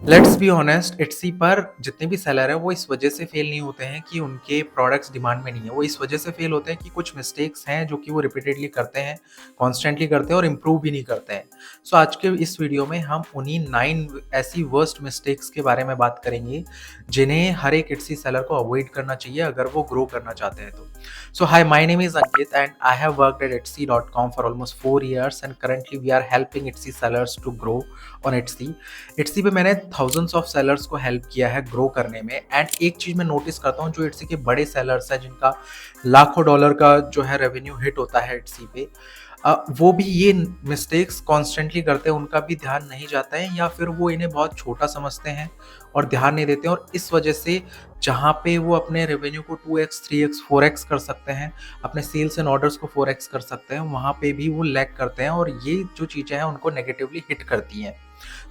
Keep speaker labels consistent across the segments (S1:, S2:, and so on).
S1: Let's be honest, इट्सी पर जितने भी सेलर हैं वो इस वजह से फेल नहीं होते हैं कि उनके प्रोडक्ट्स डिमांड में नहीं है। वो इस वजह से फेल होते हैं कि कुछ मिस्टेक्स हैं जो कि वो रिपीटेडली करते हैं, कॉन्स्टेंटली करते हैं और इम्प्रूव भी नहीं करते हैं। सो आज के इस वीडियो में हम उन्हीं 9 ऐसी वर्स्ट मिस्टेक्स के बारे में बात करेंगे जिन्हें हर एक इट्सी सेलर को अवॉइड करना चाहिए अगर वो ग्रो करना चाहते हैं तो। So hi, my name is Ankit and I have worked at Etsy.com for almost 4 years and currently we are helping Etsy sellers to grow on Etsy। Etsy पे मैंने thousands of sellers को help किया है grow करने में। And एक चीज़ मैं notice करता हूँ, जो Etsy के बड़े सेलर्स हैं जिनका लाखों डॉलर का जो है रेवेन्यू हिट होता है Etsy पे, वो भी ये मिस्टेक्स कॉन्स्टेंटली करते हैं, उनका भी ध्यान नहीं जाता है या फिर वो इन्हें बहुत छोटा समझते हैं और ध्यान नहीं देते हैं। और इस वजह से जहाँ पे वो अपने रेवेन्यू को 2x 3x 4x कर सकते हैं, अपने सेल्स एंड ऑर्डर्स को 4x कर सकते हैं, वहाँ पे भी वो लैग करते हैं और ये जो चीज़ें हैं उनको नेगेटिवली हिट करती हैं।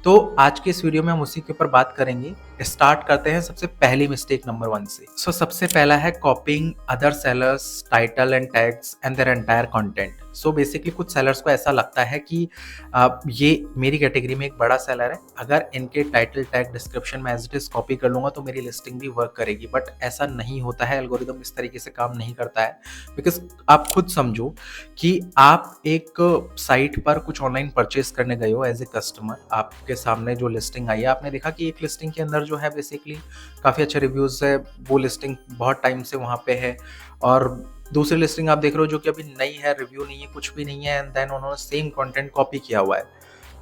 S1: तो आज के इस वीडियो में हम उसी के ऊपर बात करेंगे। स्टार्ट करते हैं सबसे पहली मिस्टेक नंबर 1 से। सबसे पहला है कॉपिंग other sellers title and tags and their entire content. Basically कुछ सेलर्स को ऐसा लगता है कि ये मेरी कैटेगरी में एक बड़ा सेलर है, अगर इनके टाइटल टैग डिस्क्रिप्शन में एज इट इज कॉपी कर लूंगा तो मेरी लिस्टिंग भी वर्क करेगी। बट ऐसा नहीं होता है, एल्गोरिदम इस तरीके से काम नहीं करता है। बिकॉज आप खुद समझो कि आप एक साइट पर कुछ ऑनलाइन परचेज करने गए हो एज ए कस्टमर, आपके सामने जो लिस्टिंग आई है, आपने देखा कि एक लिस्टिंग के अंदर जो है बेसिकली काफ़ी अच्छे रिव्यूज़ है, वो लिस्टिंग बहुत टाइम से वहाँ पे है, और दूसरी लिस्टिंग आप देख रहे हो जो कि अभी नई है, रिव्यू नहीं है, कुछ भी नहीं है, एंड देन उन्होंने सेम कंटेंट कॉपी किया हुआ है।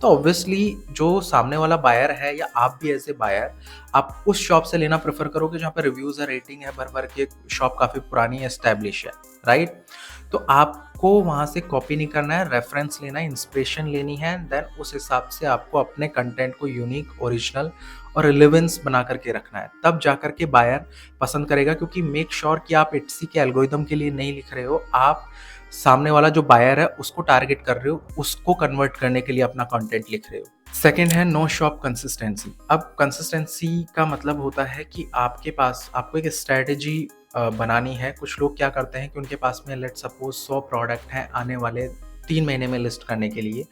S1: तो ऑब्वियसली जो सामने वाला बायर है या आप भी एज ए बायर, आप उस शॉप से लेना प्रेफर करोगे जहाँ पे रिव्यूज़ है, रेटिंग है, भर भर के शॉप काफ़ी पुरानी है, एस्टैब्लिश है, राइट। तो आपको वहाँ से कॉपी नहीं करना है, रेफरेंस लेना है, इंस्पिरेशन लेनी है, देन उस हिसाब से आपको अपने कंटेंट को यूनिक, ओरिजिनल और रिलेवेंस बना करके रखना है, तब जा करके बायर पसंद करेगा। क्योंकि मेक श्योर कि आप इट्सी के एल्गोरिदम के लिए नहीं लिख रहे हो, आप सामने वाला जो बायर है उसको टारगेट कर रहे हो, उसको कन्वर्ट करने के लिए अपना कंटेंट लिख रहे हो। सेकेंड है नो शॉप कंसिस्टेंसी। अब कंसिस्टेंसी का मतलब होता है कि आपके पास आपको एक स्ट्रेटेजी बनानी है। कुछ लोग क्या करते हैं कि उनके पास में लेट सपोज 100 प्रोडक्ट हैं आने वाले 3 महीने में लिस्ट करने के लिए,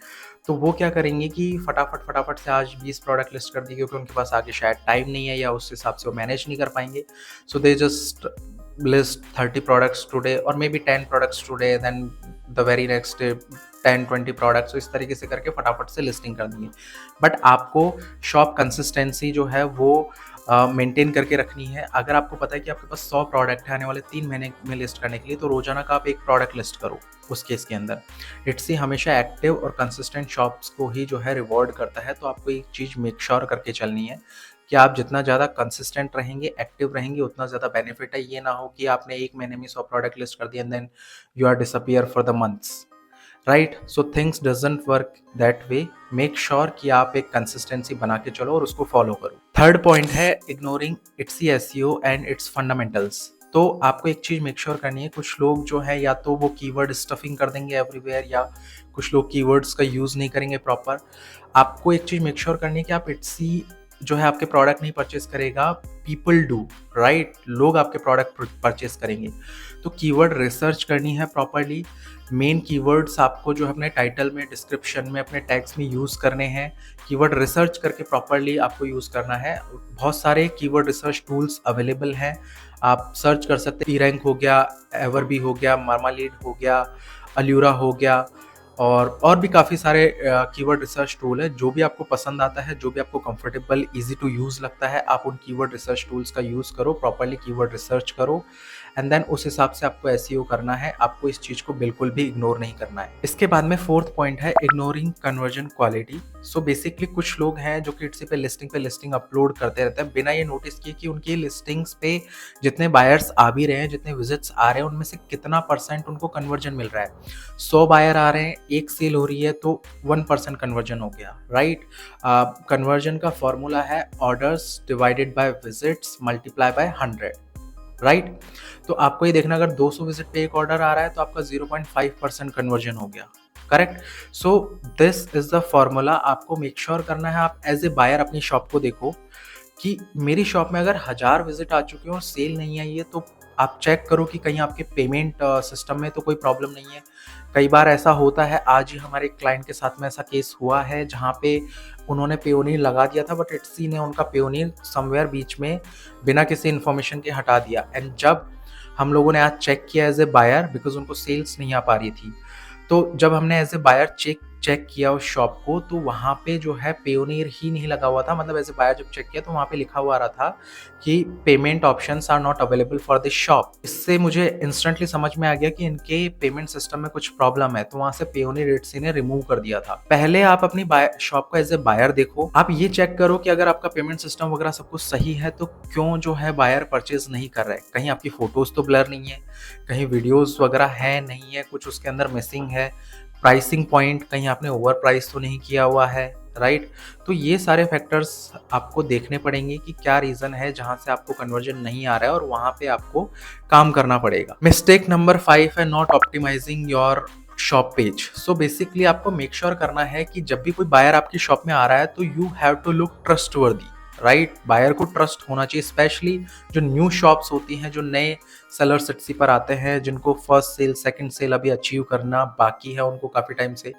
S1: तो वो क्या करेंगे कि फटाफट से आज 20 प्रोडक्ट लिस्ट कर दी, क्योंकि उनके पास आगे शायद टाइम नहीं है या उस हिसाब से वो मैनेज नहीं कर पाएंगे। सो they just list 30 products today or maybe 10 products today, then the very next day 10-20 products। तो इस तरीके से करके फटाफट से लिस्टिंग कर देंगे। बट आपको शॉप कंसिस्टेंसी जो है वो मेंटेन करके रखनी है। अगर आपको पता है कि आपके पास 100 प्रोडक्ट है आने वाले 3 महीने में लिस्ट करने के लिए, तो रोजाना का आप एक प्रोडक्ट लिस्ट करो। उस केस के अंदर इट्सी हमेशा एक्टिव और कंसिस्टेंट शॉप्स को ही जो है रिवॉर्ड करता है। तो आपको एक चीज़ मेक श्योर करके चलनी है कि आप जितना ज़्यादा कंसिस्टेंट रहेंगे, एक्टिव रहेंगे, उतना ज़्यादा बेनिफिट है। ये ना हो कि आपने एक महीने में 100 प्रोडक्ट लिस्ट कर दिया and then you are disappear for the months, right. So things doesn't work that way. Make sure कि आप एक कंसिस्टेंसी बना के चलो और उसको फॉलो करो। थर्ड पॉइंट है ignoring Etsy SEO and its fundamentals. तो आपको एक चीज़ मेक श्योर करनी है, कुछ लोग जो है या तो वो कीवर्ड स्टफिंग कर देंगे एवरीवेयर, या कुछ लोग कीवर्ड्स का यूज़ नहीं करेंगे प्रॉपर। आपको एक चीज़ मेक श्योर करनी है कि आप इट्सी जो है आपके प्रोडक्ट नहीं परचेस करेगा, पीपल डू, राइट। लोग आपके प्रोडक्ट परचेस करेंगे। तो कीवर्ड रिसर्च करनी है प्रॉपरली। मेन कीवर्ड्स आपको जो है अपने टाइटल में, डिस्क्रिप्शन में, अपने टैग्स में यूज़ करने हैं। कीवर्ड रिसर्च करके प्रॉपरली आपको यूज़ करना है। बहुत सारे कीवर्ड रिसर्च टूल्स अवेलेबल हैं, आप सर्च कर सकते हैं। रैंक हो गया, एवरबी हो गया, मार्मालीड हो गया, अल्यूरा हो गया, और भी काफ़ी सारे कीवर्ड रिसर्च टूल है। जो भी आपको पसंद आता है, जो भी आपको कंफर्टेबल, इजी टू यूज़ लगता है, आप उन कीवर्ड रिसर्च टूल्स का यूज़ करो, प्रॉपरली कीवर्ड रिसर्च करो, एंड देन उस हिसाब से आपको एसईओ करना है। आपको इस चीज़ को बिल्कुल भी इग्नोर नहीं करना है। इसके बाद में फोर्थ पॉइंट है इग्नोरिंग कन्वर्जन क्वालिटी। बेसिकली कुछ लोग हैं जो कि इट्सी पे लिस्टिंग अपलोड करते रहते हैं बिना ये नोटिस किए कि उनकी लिस्टिंग्स पे जितने बायर्स आ भी रहे हैं, जितने विजिट्स आ रहे हैं, उनमें से कितना % उनको कन्वर्जन मिल रहा है। 100 बायर आ रहे हैं, एक सेल हो रही है, तो 1% कन्वर्जन हो गया, राइट। कन्वर्जन का फॉर्मूला है orders divided by visits multiply by 100, right. तो आपको ये देखना, अगर 200 विजिट पे एक ऑर्डर आ रहा है तो आपका 0.5% कन्वर्जन हो गया, correct. So this is the formula. आपको मेक श्योर करना है, आप एज ए बायर अपनी शॉप को देखो कि मेरी शॉप में अगर 1000 विजिट आ चुके हैं और सेल नहीं आई है, तो आप चेक करो कि कहीं आपके पेमेंट सिस्टम में तो कोई प्रॉब्लम नहीं है। कई बार ऐसा होता है, आज ही हमारे क्लाइंट के साथ में ऐसा केस हुआ है जहाँ पे उन्होंने पेयोनियर लगा दिया था, बट इट्सी ने उनका पेयोनियर समवेयर बीच में बिना किसी इन्फॉर्मेशन के हटा दिया। एंड जब हम लोगों ने आज चेक किया एज ए बायर, बिकॉज उनको सेल्स नहीं आ पा रही थी, तो जब हमने एज ए बायर चेक किया उस शॉप को, तो वहाँ पे जो है पेयोनियर ही नहीं लगा हुआ था। मतलब एज ए बायर जब चेक किया तो वहाँ पे लिखा हुआ आ रहा था कि payment options are not available for this shop. इससे मुझे इंस्टेंटली समझ में आ गया कि इनके पेमेंट सिस्टम में कुछ प्रॉब्लम है, तो वहाँ से पेयोनियर इट्सी ने रिमूव कर दिया था। पहले आप अपनी शॉप को एज ए बायर देखो, आप ये चेक करो कि अगर आपका पेमेंट सिस्टम वगैरह सब कुछ सही है तो क्यों जो है बायर परचेज नहीं कर रहे। कहीं आपकी फोटोज तो ब्लर नहीं है, कहीं वीडियोज वगैरह है नहीं है, कुछ उसके अंदर मिसिंग है, प्राइसिंग पॉइंट कहीं आपने ओवर प्राइस तो नहीं किया हुआ है, राइट। तो ये सारे फैक्टर्स आपको देखने पड़ेंगे कि क्या रीज़न है जहाँ से आपको कन्वर्जन नहीं आ रहा है, और वहाँ पे आपको काम करना पड़ेगा। मिस्टेक नंबर 5 है not optimising your shop page. So basically आपको मेक श्योर करना है कि जब भी कोई बायर आपकी शॉप में आ रहा है तो you have to look trustworthy, right. Buyer को ट्रस्ट होना चाहिए, स्पेशली जो न्यू शॉप्स होती हैं, जो नए सेलर्स इट्सी पर आते हैं, जिनको फर्स्ट सेल सेकंड सेल अभी अचीव करना बाकी है, उनको काफ़ी टाइम से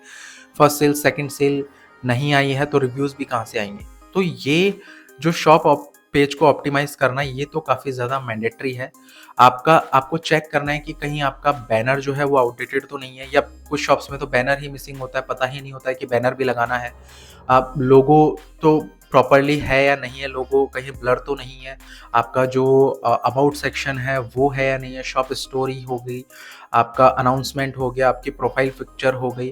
S1: फर्स्ट सेल सेकंड सेल नहीं आई है, तो रिव्यूज़ भी कहाँ से आएंगे। तो ये जो शॉप पेज को ऑप्टिमाइज करना, ये तो काफ़ी ज़्यादा मैंडेटरी है। आपको चेक करना है कि कहीं आपका बैनर जो है वो आउटडेटेड तो नहीं है, या कुछ शॉप्स में तो बैनर ही मिसिंग होता है, पता ही नहीं होता है कि बैनर भी लगाना है। आप लोगो तो प्रॉपरली है या नहीं है, लोगो कहीं ब्लर तो नहीं है, आपका जो अबाउट सेक्शन है वो है या नहीं है, शॉप स्टोरी हो गई, आपका अनाउंसमेंट हो गया, आपकी प्रोफाइल पिक्चर हो गई।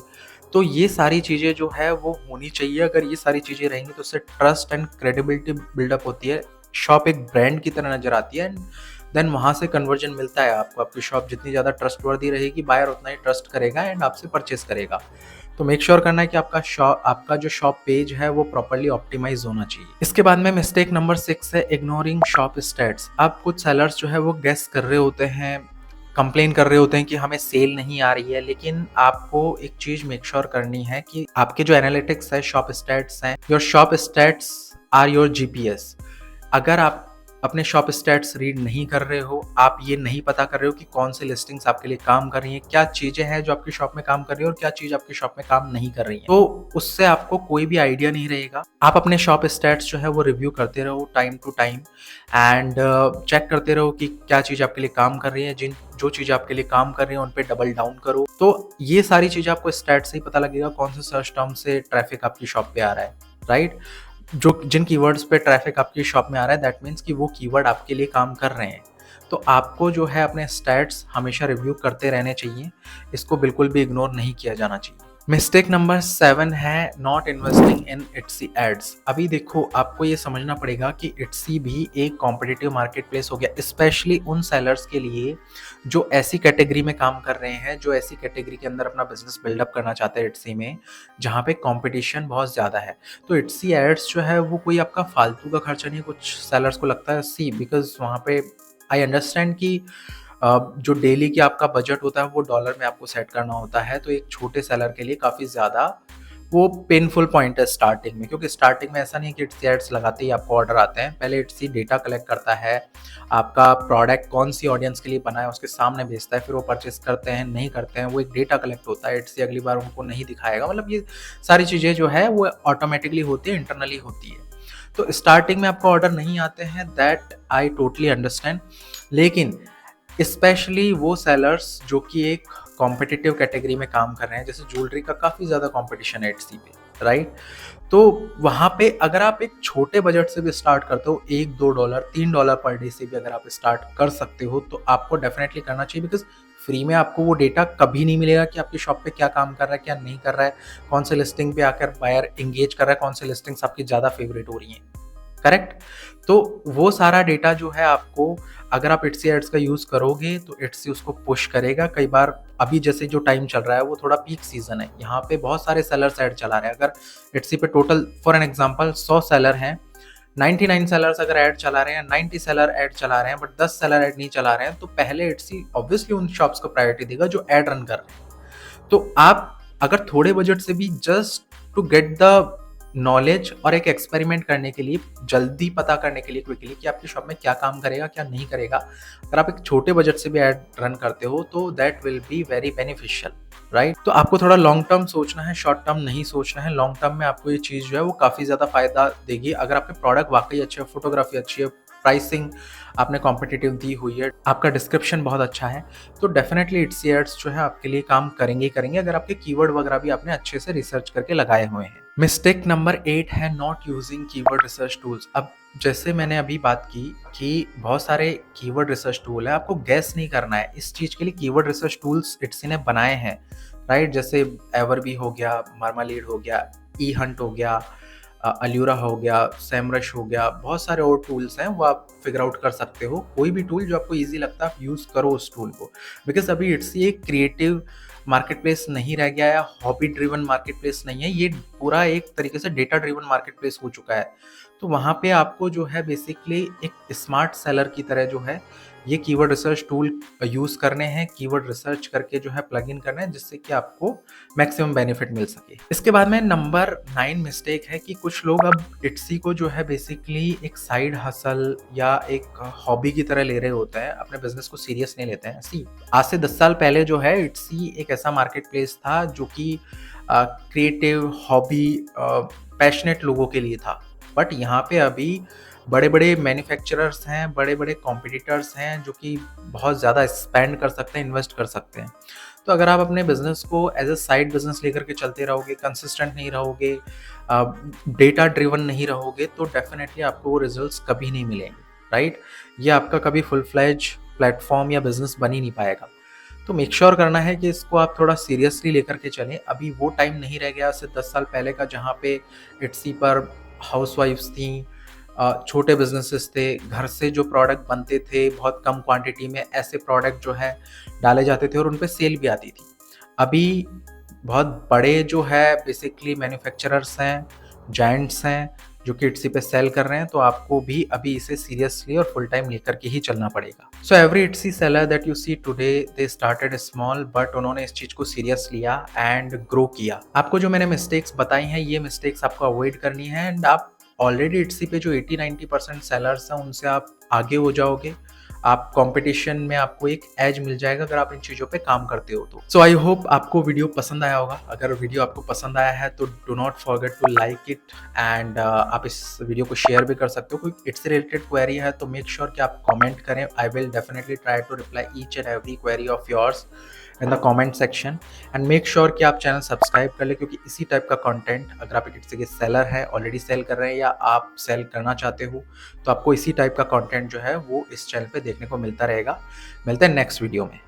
S1: तो ये सारी चीज़ें जो है वो होनी चाहिए। अगर ये सारी चीज़ें रहेंगी तो उससे ट्रस्ट एंड क्रेडिबिलिटी बिल्डअप होती है, शॉप एक ब्रांड की तरह नज़र आती है, एंड देन वहाँ से कन्वर्जन मिलता है आपको। आपकी शॉप जितनी ज़्यादा ट्रस्टवर्दी रहेगी, बायर उतना ही ट्रस्ट करेगा एंड आपसे परचेस करेगा। तो मेक श्योर करना है कि आपका जो शॉप पेज है वो प्रॉपर्ली ऑप्टिमाइज होना चाहिए। इसके बाद में मिस्टेक नंबर 6 है इग्नोरिंग शॉप स्टैट्स। अब कुछ सेलर्स जो है वो गेस कर रहे होते हैं, कंप्लेन कर रहे होते हैं कि हमें सेल नहीं आ रही है, लेकिन आपको एक चीज मेक श्योर करनी है कि आपके जो एनालिटिक्स है, शॉप स्टैट्स हैं, your shop stats are your GPS. अगर आप अपने शॉप स्टैट्स रीड नहीं कर रहे हो, आप ये नहीं पता कर रहे हो कि कौन से लिस्टिंग्स आपके लिए काम कर रही हैं, क्या चीज़ें हैं जो आपकी शॉप में काम कर रही है और क्या चीज़ आपकी शॉप में काम नहीं कर रही है, तो उससे आपको कोई भी आइडिया नहीं रहेगा। आप अपने शॉप स्टैट्स जो है वो रिव्यू करते रहो time to time, and check करते रहो कि क्या चीज़ आपके लिए काम कर रही है। जो चीज़ आपके लिए काम कर रही है उन पे डबल डाउन करो। तो ये सारी चीज़ें आपको स्टैट से ही पता लगेगा कौन से सर्च टर्म से ट्रैफिक आपकी शॉप पे आ रहा है, राइट। जिन कीवर्ड्स पे ट्रैफिक आपकी शॉप में आ रहा है, दैट मीन्स कि वो कीवर्ड आपके लिए काम कर रहे हैं। तो आपको जो है अपने स्टैट्स हमेशा रिव्यू करते रहने चाहिए, इसको बिल्कुल भी इग्नोर नहीं किया जाना चाहिए। मिस्टेक नंबर 7 है नॉट इन्वेस्टिंग इन इट्सी एड्स। अभी देखो, आपको ये समझना पड़ेगा कि इट्सी भी एक कॉम्पिटिटिव मार्केट प्लेस हो गया, स्पेशली उन सेलर्स के लिए जो ऐसी कैटेगरी में काम कर रहे हैं, जो ऐसी कैटेगरी के अंदर अपना बिजनेस बिल्डअप करना चाहते हैं इट्सी में, जहाँ पे कंपटीशन बहुत ज़्यादा है। तो इट्सी एड्स जो है वो कोई आपका फालतू का खर्चा नहीं है। कुछ सेलर्स को लगता है बिकॉज वहाँ पे आई अंडरस्टैंड कि जो डेली की आपका बजट होता है वो डॉलर में आपको सेट करना होता है, तो एक छोटे सेलर के लिए काफ़ी ज़्यादा वो पेनफुल पॉइंट है स्टार्टिंग में, क्योंकि स्टार्टिंग में ऐसा नहीं कि इट्सी एड्स लगाते ही आपको ऑर्डर आते हैं। पहले इट्सी डेटा कलेक्ट करता है, आपका प्रोडक्ट कौन सी ऑडियंस के लिए बना है उसके सामने भेजता है, फिर वो परचेस करते हैं नहीं करते हैं, वो एक डेटा कलेक्ट होता है। इट्सी अगली बार उनको नहीं दिखाएगा। मतलब ये सारी चीज़ें जो है वो ऑटोमेटिकली होती है, इंटरनली होती है। तो स्टार्टिंग में आपको ऑर्डर नहीं आते हैं, दैट आई टोटली अंडरस्टैंड। लेकिन स्पेशली वो सेलर्स जो कि एक कॉम्पिटिटिव कैटेगरी में काम कर रहे हैं, जैसे ज्वेलरी का काफ़ी ज़्यादा कंपटीशन है इट्सी पे, राइट। तो वहाँ पे अगर आप एक छोटे बजट से भी स्टार्ट करते हो, $1-2 $3 पर डे से भी अगर आप स्टार्ट कर सकते हो, तो आपको डेफिनेटली करना चाहिए। बिकॉज फ्री में आपको वो डेटा कभी नहीं मिलेगा कि आपकी शॉप पे क्या काम कर रहा है, क्या नहीं कर रहा है, कौन से लिस्टिंग पे आकर बायर इंगेज कर रहा है, कौन से लिस्टिंग्स आपकी ज़्यादा फेवरेट हो रही हैं, करेक्ट। तो वो सारा डेटा जो है आपको, अगर आप इट्सी एड्स का यूज़ करोगे तो इट्सी उसको पुश करेगा। कई बार अभी जैसे जो टाइम चल रहा है वो थोड़ा पीक सीजन है, यहाँ पे बहुत सारे सेलर्स ऐड चला रहे हैं। अगर इट्सी पे total for an example 100 seller हैं, 99 सेलर्स अगर ऐड चला रहे हैं, 90 सेलर ऐड चला रहे हैं, बट 10 सेलर ऐड नहीं चला रहे हैं, तो पहले इट्सी ऑब्वियसली उन शॉप्स को प्रायोरिटी देगा जो ऐड रन कर रहे हैं। तो आप अगर थोड़े बजट से भी just to get the knowledge और एक एक्सपेरिमेंट करने के लिए, जल्दी पता करने के लिए क्विकली कि आपकी शॉप में क्या काम करेगा, क्या नहीं करेगा। अगर आप एक छोटे बजट से भी ऐड रन करते हो तो that will be very beneficial, right? तो आपको थोड़ा लॉन्ग टर्म सोचना है, शॉर्ट टर्म नहीं सोचना है। लॉन्ग टर्म में आपको ये चीज़ जो है वो काफ़ी ज़्यादा फ़ायदा देगी। अगर आपके प्रोडक्ट वाक़ई अच्छे हैं, फोटोग्राफी अच्छी है, प्राइसिंग आपने कॉम्पिटिटिव दी हुई है, आपका डिस्क्रिप्शन बहुत अच्छा है, तो डेफ़िनेटली इट्सी एड्स जो है आपके लिए काम करेंगे ही करेंगे, अगर आपके कीवर्ड वगैरह भी आपने अच्छे से रिसर्च करके लगाए हुए हैं। मिस्टेक नंबर 8 है not using keyword research tools. अब जैसे मैंने अभी बात की कि बहुत सारे कीवर्ड रिसर्च टूल है, आपको गैस नहीं करना है। इस चीज़ के लिए कीवर्ड रिसर्च टूल्स इट्सी ने बनाए हैं, राइट? जैसे एवरबी हो गया, मार्मालीड हो गया, ई हंट हो गया, अल्यूरा हो गया, सेमरश हो गया, बहुत सारे और टूल्स हैं, वो आप फिगर आउट कर सकते हो। कोई भी टूल जो आपको ईज़ी लगता है आप यूज़ करो उस टूल को। बिकॉज़ अभी इट्सी एक क्रिएटिव मार्केट प्लेस नहीं रह गया है, हॉबी ड्रिवन मार्केट प्लेस नहीं है, ये पूरा एक तरीके से डेटा ड्रिवन मार्केट प्लेस हो चुका है। तो वहाँ पे आपको जो है बेसिकली एक स्मार्ट सेलर की तरह जो है ये कीवर्ड रिसर्च टूल यूज़ करने हैं, कीवर्ड रिसर्च करके जो है प्लग इन करना है, जिससे कि आपको मैक्सिमम बेनिफिट मिल सके। इसके बाद में नंबर 9 मिस्टेक है कि कुछ लोग अब इट्सी को जो है बेसिकली एक साइड हसल या एक हॉबी की तरह ले रहे होते हैं, अपने बिजनेस को सीरियस नहीं लेते हैं। सी आज से 10 साल पहले जो है इट्सी एक ऐसा मार्केट प्लेस था जो कि क्रिएटिव हॉबी पैशनेट लोगों के लिए था। बट यहाँ पे अभी बड़े-बड़े मैन्युफैक्चरर्स हैं, बड़े-बड़े कॉम्पिटिटर्स हैं जो कि बहुत ज़्यादा स्पेंड कर सकते हैं, इन्वेस्ट कर सकते हैं। तो अगर आप अपने बिज़नेस को एज़ अ साइड बिज़नेस लेकर के चलते रहोगे, कंसिस्टेंट नहीं रहोगे, डेटा ड्रिवन नहीं रहोगे, तो डेफ़िनेटली आपको वो रिज़ल्ट्स कभी नहीं मिलेंगे, राइट? ये आपका कभी फुल फ्लेज प्लेटफ़ॉर्म या बिज़नेस बन ही नहीं पाएगा। तो मेक श्योर करना है कि इसको आप थोड़ा सीरियसली लेकर के चलें। अभी वो टाइम नहीं रह गया आज से 10 साल पहले का, जहाँ पे इट्सी पर हाउसवाइफ्स थीं, छोटे बिज़नेसेस थे, घर से जो प्रोडक्ट बनते थे बहुत कम क्वांटिटी में, ऐसे प्रोडक्ट जो है डाले जाते थे और उन पे सेल भी आती थी। अभी बहुत बड़े जो है बेसिकली मैन्युफैक्चरर्स हैं, जायंट्स हैं, जो कि इट्सी पे सेल कर रहे हैं, तो आपको भी अभी इसे सीरियसली और फुल टाइम लेकर के ही चलना पड़ेगा। So every Etsy seller that you see today, they started small, but उन्होंने इस चीज़ को सीरियस लिया एंड ग्रो किया। आपको जो मैंने मिस्टेक्स बताई हैं, ये मिस्टेक्स आपको अवॉइड करनी है एंड आप ऑलरेडी इट्सी पे जो 80-90% सेलर्स हैं उनसे आप आगे हो जाओगे। आप कंपटीशन में आपको एक एज मिल जाएगा अगर आप इन चीज़ों पे काम करते हो तो। सो आई होप आपको वीडियो पसंद आया होगा। अगर वीडियो आपको पसंद आया है तो do not forget to like it and आप इस वीडियो को शेयर भी कर सकते हो। कोई इट्स रिलेटेड क्वेरी है तो मेक श्योर कि आप कमेंट करें। I will definitely try to reply each and every query of yours in the comment section and make sure कि आप चैनल सब्सक्राइब कर लें, क्योंकि इसी टाइप का कंटेंट, अगर आप एक इट्सी के सेलर हैं, ऑलरेडी सेल कर रहे हैं या आप सेल करना चाहते हो, तो आपको इसी टाइप का कंटेंट जो है वो इस चैनल पे देखने को मिलता रहेगा। मिलते हैं नेक्स्ट वीडियो में।